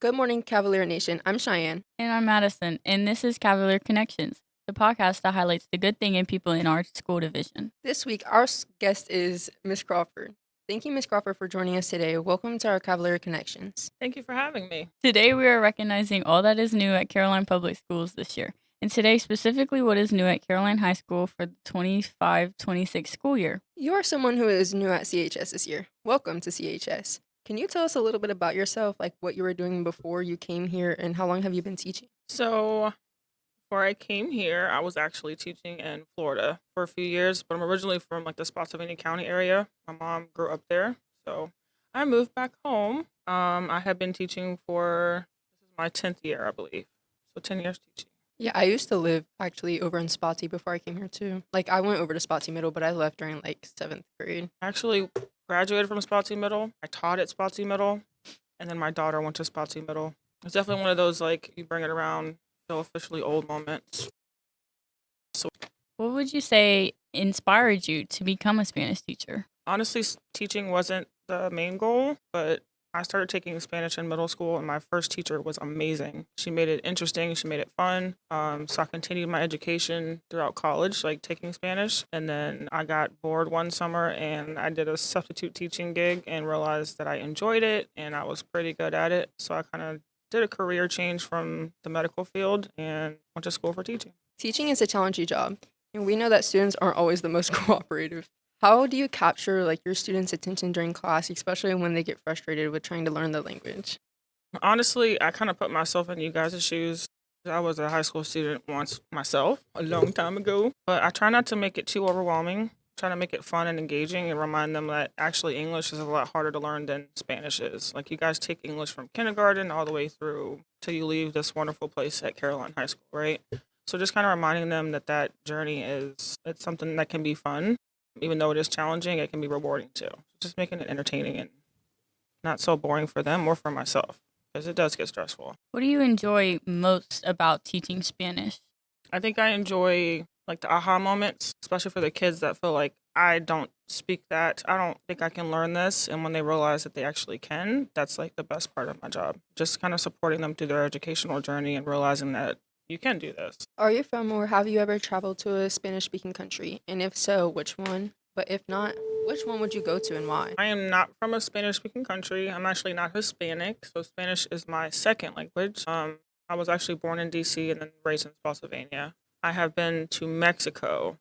Good morning, Cavalier Nation. I'm Cheyenne. And I'm Madison, and this is Cavalier Connections, the podcast that highlights the good thing in people in our school division. This week, our guest is Miss Crawford. Thank you, Miss Crawford, for joining us today. Welcome to our Cavalier Connections. Thank you for having me. Today, we are recognizing all that is new at Caroline Public Schools this year, and today, specifically, what is new at Caroline High School for the 25-26 school year. You are someone who is new at CHS this year. Welcome to CHS. Can you tell us a little bit about yourself, like what you were doing before you came here, and how long have you been teaching? So, before I came here, I was actually teaching in Florida for a few years, but I'm originally from like the Spotsylvania County area. My mom grew up there, so I moved back home. I have been teaching for this is my 10th year, I believe. So 10 years teaching. Yeah, I used to live actually over in Spotsy before I came here too. Like I went over to Spotsy Middle, but I left during like 7th grade. I actually graduated from Spotsy Middle. I taught at Spotsy Middle, and then my daughter went to Spotsy Middle. It's definitely one of those like you bring it around, feel officially old moments. So What would you say inspired you to become a Spanish teacher? honestly, teaching wasn't the main goal, but I started taking Spanish in middle school, and my first teacher was amazing. She made it interesting. She made it fun. So I continued my education throughout college, like taking Spanish. And then I got bored one summer, and I did a substitute teaching gig and realized that I enjoyed it, and I was pretty good at it. So I kind of did a career change from the medical field and went to school for teaching. Teaching is a challenging job, and we know that students aren't always the most cooperative. How do you capture like your students' attention during class, especially when they get frustrated with trying to learn the language? Honestly, I kind of put myself in you guys' shoes. I was a high school student once myself, a long time ago, but I try not to make it too overwhelming. Try to make it fun and engaging and remind them that actually English is a lot harder to learn than Spanish is. Like you guys take English from kindergarten all the way through till you leave this wonderful place at Caroline High School, right? So just kind of reminding them that that journey it's something that can be fun. Even though it is challenging, it can be rewarding too. Just making it entertaining and not so boring for them or for myself, because it does get stressful. What do you enjoy most about teaching Spanish? I think I enjoy like the aha moments, especially for the kids that feel like I don't speak that. I don't think I can learn this. And when they realize that they actually can, that's like the best part of my job. Just kind of supporting them through their educational journey and realizing that you can do this. Are you from or have you ever traveled to a Spanish-speaking country? And if so, which one? But if not, which one would you go to and why? I am not from a Spanish-speaking country. I'm actually not Hispanic, so Spanish is my second language. I was actually born in D.C. and then raised in Spotsylvania. I have been to Mexico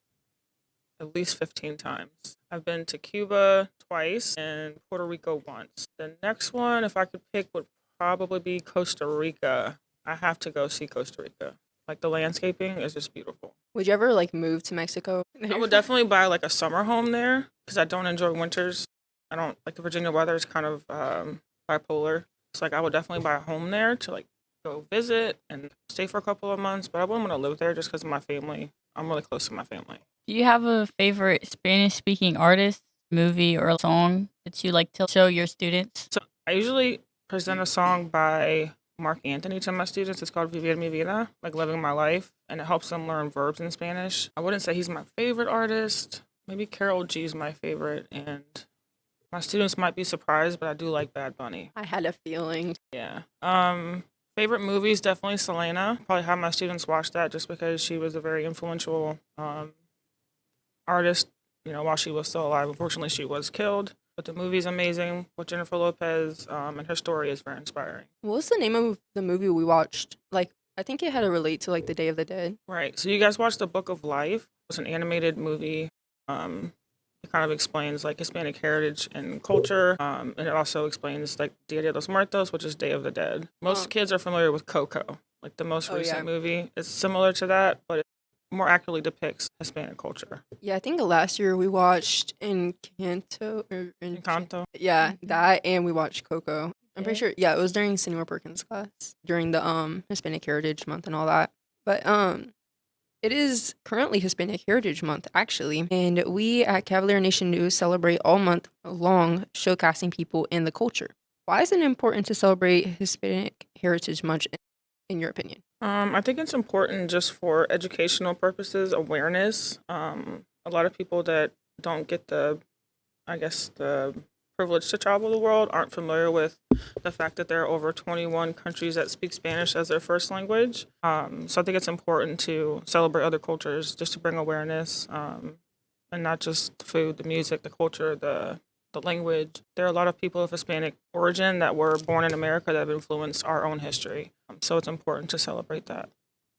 at least 15 times. I've been to Cuba twice and Puerto Rico once. The next one, if I could pick, would probably be Costa Rica. I have to go see Costa Rica. Like the landscaping is just beautiful. Would you ever like move to Mexico? I would definitely buy like a summer home there because I don't enjoy winters. I don't like the Virginia weather is kind of bipolar. So like I would definitely buy a home there to like go visit and stay for a couple of months. But I wouldn't want to live there just because of my family. I'm really close to my family. Do you have a favorite Spanish-speaking artist, movie, or song that you like to show your students? So I usually present a song by Mark Anthony to my students. It's called Vivir mi vida, like living my life, and it helps them learn verbs in Spanish. I wouldn't say he's my favorite artist. Maybe Carol G is my favorite, and my students might be surprised, but I do like Bad Bunny. I had a feeling. Yeah. Favorite movies, definitely Selena. Probably have my students watch that just because she was a very influential artist, while she was still alive. Unfortunately, she was killed. But the movie's amazing with Jennifer Lopez, and her story is very inspiring. What was the name of the movie we watched? Like, I think it had to relate to like the Day of the Dead. Right. So you guys watched The Book of Life. It's an animated movie. It kind of explains like Hispanic heritage and culture, and it also explains like Dia de los Muertos, which is Day of the Dead. Most kids are familiar with Coco, like the most recent movie. It's similar to that, but it more accurately depicts Hispanic culture. Yeah, I think last year we watched Encanto. Yeah, that, and we watched Coco. I'm pretty sure. Yeah, it was during Senor Perkins' class during the Hispanic Heritage Month and all that. But it is currently Hispanic Heritage Month actually, and we at Cavalier Nation News celebrate all month long showcasing people in the culture. Why is it important to celebrate Hispanic Heritage Month in your opinion? I think it's important just for educational purposes, awareness. A lot of people that don't get the privileged to travel the world aren't familiar with the fact that there are over 21 countries that speak Spanish as their first language. So I think it's important to celebrate other cultures just to bring awareness, and not just the food, the music, the culture, the language. There are a lot of people of Hispanic origin that were born in America that have influenced our own history. So it's important to celebrate that.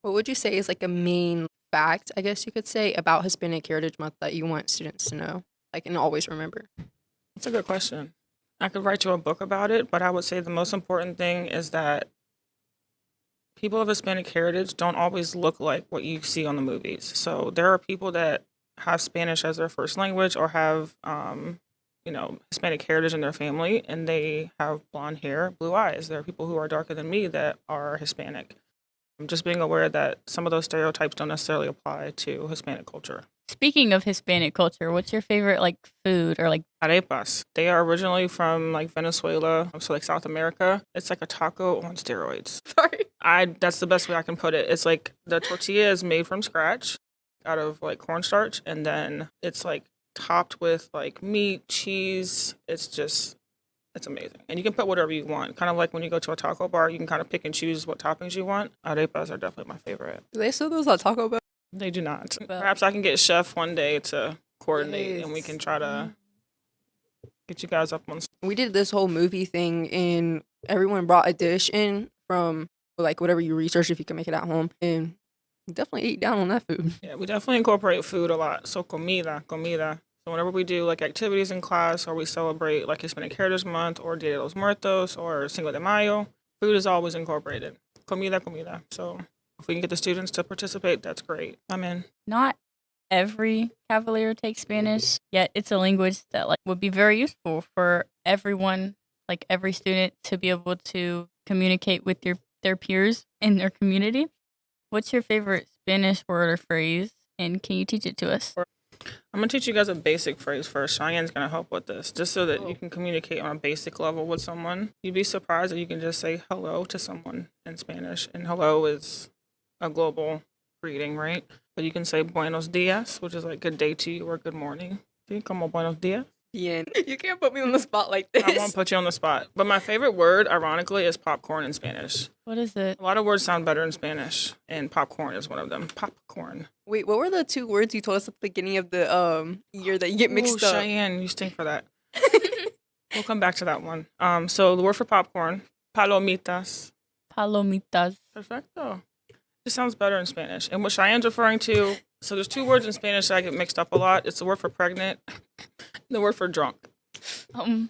What would you say is like a main fact, I guess you could say, about Hispanic Heritage Month that you want students to know, like, and always remember? That's a good question. I could write you a book about it, but I would say the most important thing is that people of Hispanic heritage don't always look like what you see on the movies. So there are people that have Spanish as their first language or have, Hispanic heritage in their family, and they have blonde hair, blue eyes. There are people who are darker than me that are Hispanic. Just being aware that some of those stereotypes don't necessarily apply to Hispanic culture. Speaking of Hispanic culture, what's your favorite like food or like Arepas. They are originally from like Venezuela, so like South America. It's like a taco on steroids. Sorry. That's the best way I can put it. It's like the tortilla is made from scratch out of like cornstarch, and then it's like topped with like meat, cheese. It's amazing. And you can put whatever you want. Kind of like when you go to a taco bar, you can kind of pick and choose what toppings you want. Arepas are definitely my favorite. Do they sell those at Taco Bell? They do not. Well- Perhaps I can get Chef one day to coordinate, and we Yes. can try to get you guys up on. We did this whole movie thing, and everyone brought a dish in from like whatever you research if you can make it at home, and we definitely ate down on that food. Yeah, we definitely incorporate food a lot. So comida. So whenever we do like activities in class, or we celebrate like Hispanic Heritage Month or Dia de los Muertos or Cinco de Mayo, food is always incorporated. Comida. So if we can get the students to participate, that's great. I'm in. not every Cavalier takes Spanish, yet it's a language that like would be very useful for everyone, like every student to be able to communicate with their peers in their community. What's your favorite Spanish word or phrase, and can you teach it to us? I'm going to teach you guys a basic phrase first. Cheyenne's going to help with this, just so that you can communicate on a basic level with someone. You'd be surprised that you can just say hello to someone in Spanish, and hello is a global greeting, right? But you can say buenos dias, which is like good day to you or good morning. Sí, como buenos dias. Bien. You can't put me on the spot like this. I won't put you on the spot. But my favorite word, ironically, is popcorn in Spanish. What is it? A lot of words sound better in Spanish, and popcorn is one of them. Popcorn. Wait, what were the two words you told us at the beginning of the year that you get mixed Ooh, up? Cheyenne, you stink for that. We'll come back to that one. So the word for popcorn, palomitas. Palomitas. Perfecto. It sounds better in Spanish. And what Cheyenne's referring to, so there's two words in Spanish that I get mixed up a lot. It's the word for pregnant and the word for drunk.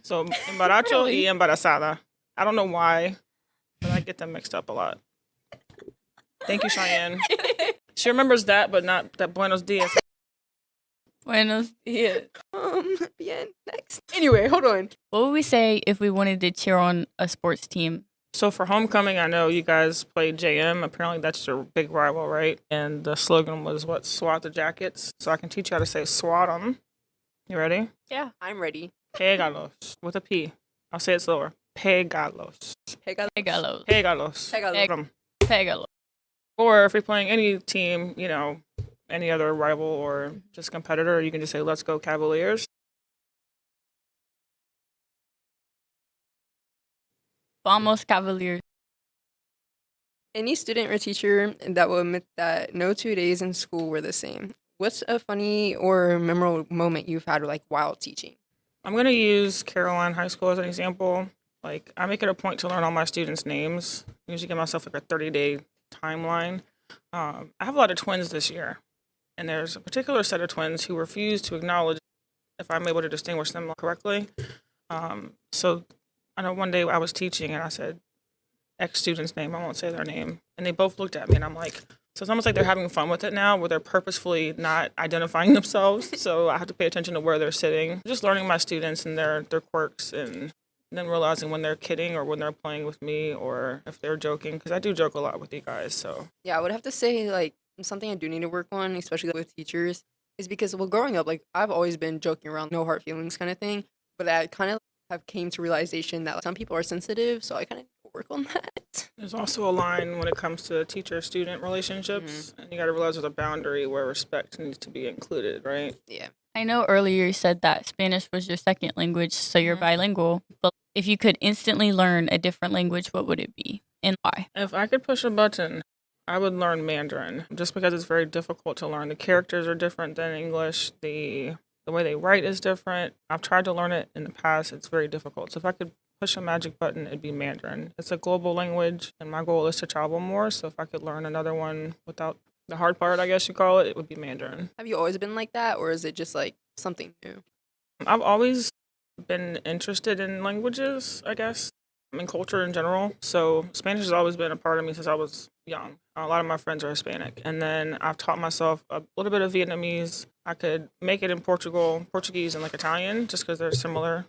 So embarazo Really? y embarazada. I don't know why, but I get them mixed up a lot. Thank you, Cheyenne. She remembers that, but not that buenos dias. Buenos dias. Bien. Next. Anyway, hold on. What would we say if we wanted to cheer on a sports team? So for homecoming, I know you guys played JM. Apparently that's your big rival, right? And the slogan was what? Swat the jackets. So I can teach you how to say swat them. You ready? Yeah. I'm ready. Pegalos with a P. I'll say it slower. Pegalos. Pegalos. Pegalos. Pegalos. Pegalos. Them. Pegalos. Or if you're playing any team, any other rival or just competitor, you can just say, let's go Cavaliers. Vamos Cavaliers. Any student or teacher that will admit that no 2 days in school were the same. What's a funny or memorable moment you've had like while teaching? I'm going to use Caroline High School as an example. Like, I make it a point to learn all my students' names. I usually give myself like a 30-day timeline. I have a lot of twins this year, and there's a particular set of twins who refuse to acknowledge if I'm able to distinguish them correctly. So I know one day I was teaching and I said, X student's name, I won't say their name. And they both looked at me and I'm like, so it's almost like they're having fun with it now where they're purposefully not identifying themselves. So I have to pay attention to where they're sitting. Just learning my students and their quirks, and then realizing when they're kidding or when they're playing with me or if they're joking. Because I do joke a lot with you guys, so. Yeah, I would have to say like something I do need to work on, especially with teachers, is because growing up, like I've always been joking around, no hard feelings kind of thing. But I kind of have came to realization that some people are sensitive, so I kind of work on that. There's also a line when it comes to teacher-student relationships, and you got to realize there's a boundary where respect needs to be included, right? Yeah. I know earlier you said that Spanish was your second language, so you're bilingual. But if you could instantly learn a different language, what would it be and why? If I could push a button, I would learn Mandarin just because it's very difficult to learn. The characters are different than English. The way they write is different. I've tried to learn it in the past. It's very difficult. So if I could push a magic button, it'd be Mandarin. It's a global language, and my goal is to travel more. So if I could learn another one without the hard part, I guess you call it, it would be Mandarin. Have you always been like that, or is it just like something new? I've always been interested in languages, I guess, and culture in general. So Spanish has always been a part of me since I was young. A lot of my friends are Hispanic. And then I've taught myself a little bit of Vietnamese. I could make it in Portuguese, and like Italian, just because they're similar.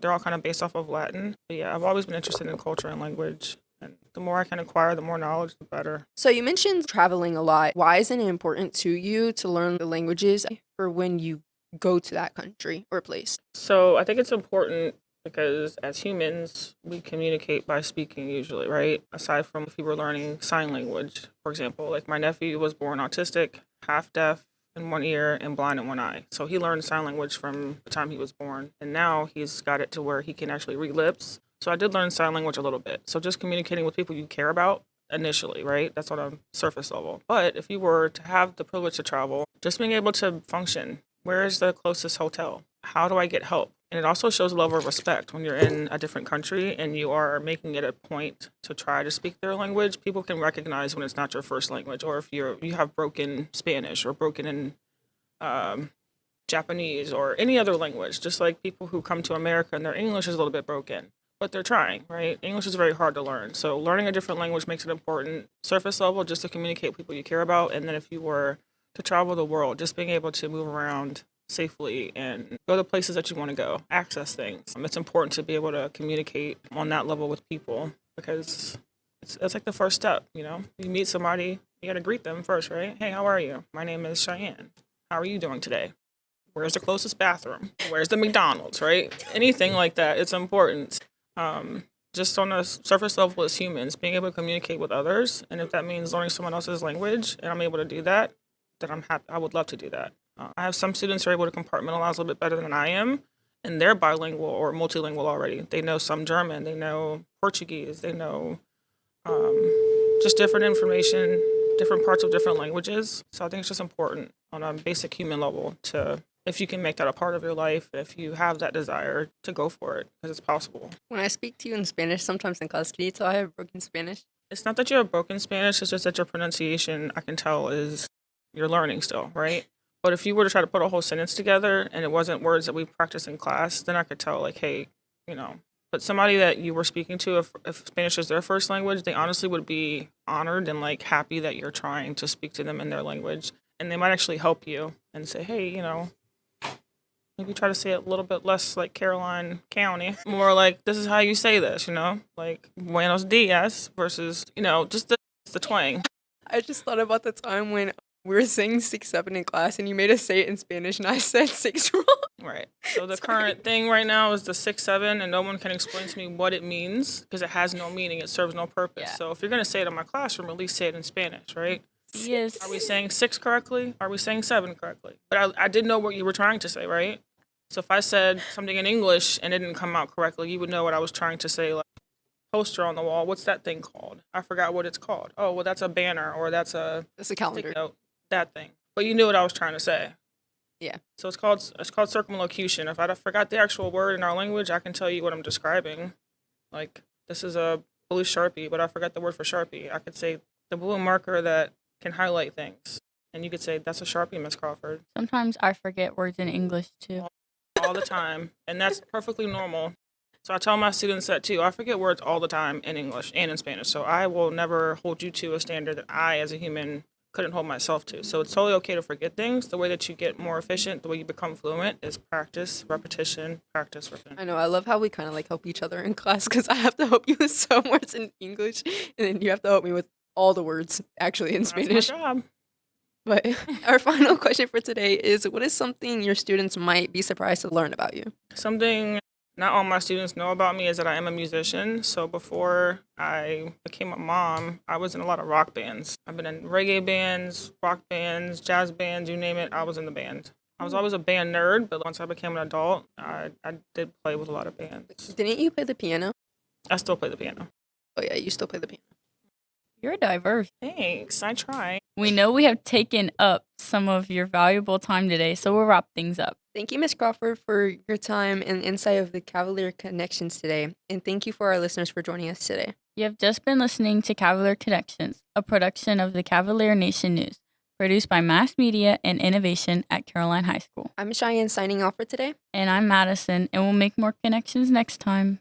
They're all kind of based off of Latin. But yeah, I've always been interested in culture and language. And the more I can acquire, the more knowledge, the better. So you mentioned traveling a lot. Why isn't it important to you to learn the languages for when you go to that country or place? So I think it's important because as humans, we communicate by speaking usually, right? Aside from if you were learning sign language, for example, like my nephew was born autistic, half deaf in one ear and blind in one eye. So he learned sign language from the time he was born. And now he's got it to where he can actually read lips. So I did learn sign language a little bit. So just communicating with people you care about initially, right? That's on a surface level. But if you were to have the privilege to travel, just being able to function, where is the closest hotel? How do I get help? And it also shows a level of respect when you're in a different country and you are making it a point to try to speak their language. People can recognize when it's not your first language, or if you have broken Spanish or broken in Japanese or any other language. Just like people who come to America and their English is a little bit broken, but they're trying, right? English is very hard to learn. So learning a different language makes it important. Surface level, just to communicate with people you care about. And then if you were to travel the world, just being able to move around safely and go to places that you want to go, access things. It's important to be able to communicate on that level with people because it's like the first step, you know? You meet somebody, you got to greet them first, right? Hey, how are you? My name is Cheyenne. How are you doing today? Where's the closest bathroom? Where's the McDonald's, right? Anything like that, it's important. Just on a surface level as humans, being able to communicate with others, and if that means learning someone else's language and I'm able to do that, then I'm happy. I would love to do that. I have some students who are able to compartmentalize a little bit better than I am, and they're bilingual or multilingual already. They know some German, they know Portuguese, they know just different information, different parts of different languages. So I think it's just important on a basic human level to, if you can make that a part of your life, if you have that desire, to go for it, because it's possible. When I speak to you in Spanish, sometimes in class, can you tell I have broken Spanish? It's not that you have broken Spanish, it's just that your pronunciation, I can tell, is you're learning still, right? But if you were to try to put a whole sentence together and it wasn't words that we practice in class, then I could tell, like, hey, you know. But somebody that you were speaking to, if Spanish is their first language, they honestly would be honored and, like, happy that you're trying to speak to them in their language. And they might actually help you and say, hey, you know, maybe try to say it a little bit less like Caroline County. More like, this is how you say this, you know? Like, buenos dias versus, you know, just the twang. I just thought about the time when we were saying 6-7 in class and you made us say it in Spanish and I said 6 wrong. Right. So the current thing right now is the 6-7, and no one can explain to me what it means because it has no meaning. It serves no purpose. Yeah. So if you're going to say it in my classroom, at least say it in Spanish, right? Yes. Are we saying 6 correctly? Are we saying 7 correctly? But I did know what you were trying to say, right? So if I said something in English and it didn't come out correctly, you would know what I was trying to say. Like, poster on the wall, what's that thing called? I forgot what it's called. Oh, well, that's a banner, or that's a calendar. Note, that thing. But you knew what I was trying to say. Yeah. So it's called circumlocution. If I forgot the actual word in our language, I can tell you what I'm describing. Like, this is a blue Sharpie, but I forgot the word for Sharpie. I could say the blue marker that can highlight things. And you could say, that's a Sharpie, Miss Crawford. Sometimes I forget words in English, too. All the time. And that's perfectly normal. So I tell my students that, too. I forget words all the time in English and in Spanish. So I will never hold you to a standard that I, as a human, couldn't hold myself to. So it's totally okay to forget things. The way that you get more efficient, the way you become fluent, is practice, repetition, practice, repetition. I know. I love how we kind of like help each other in class because I have to help you with some words in English and then you have to help me with all the words actually in Spanish. That's my job. But our final question for today is, what is something your students might be surprised to learn about you? Something not all my students know about me is that I am a musician. So before I became a mom, I was in a lot of rock bands. I've been in reggae bands, rock bands, jazz bands, you name it, I was in the band. I was always a band nerd, but once I became an adult, I did play with a lot of bands. Didn't you play the piano? I still play the piano. Oh yeah, you still play the piano. You're diverse. Thanks, I try. We know we have taken up some of your valuable time today, so we'll wrap things up. Thank you, Miss Crawford, for your time and insight of the Cavalier connections today. And thank you for our listeners for joining us today. You have just been listening to Cavalier Connections, a production of the Cavalier Nation News, produced by Mass Media and Innovation at Caroline High School. I'm Cheyenne signing off for today. And I'm Madison, and we'll make more connections next time.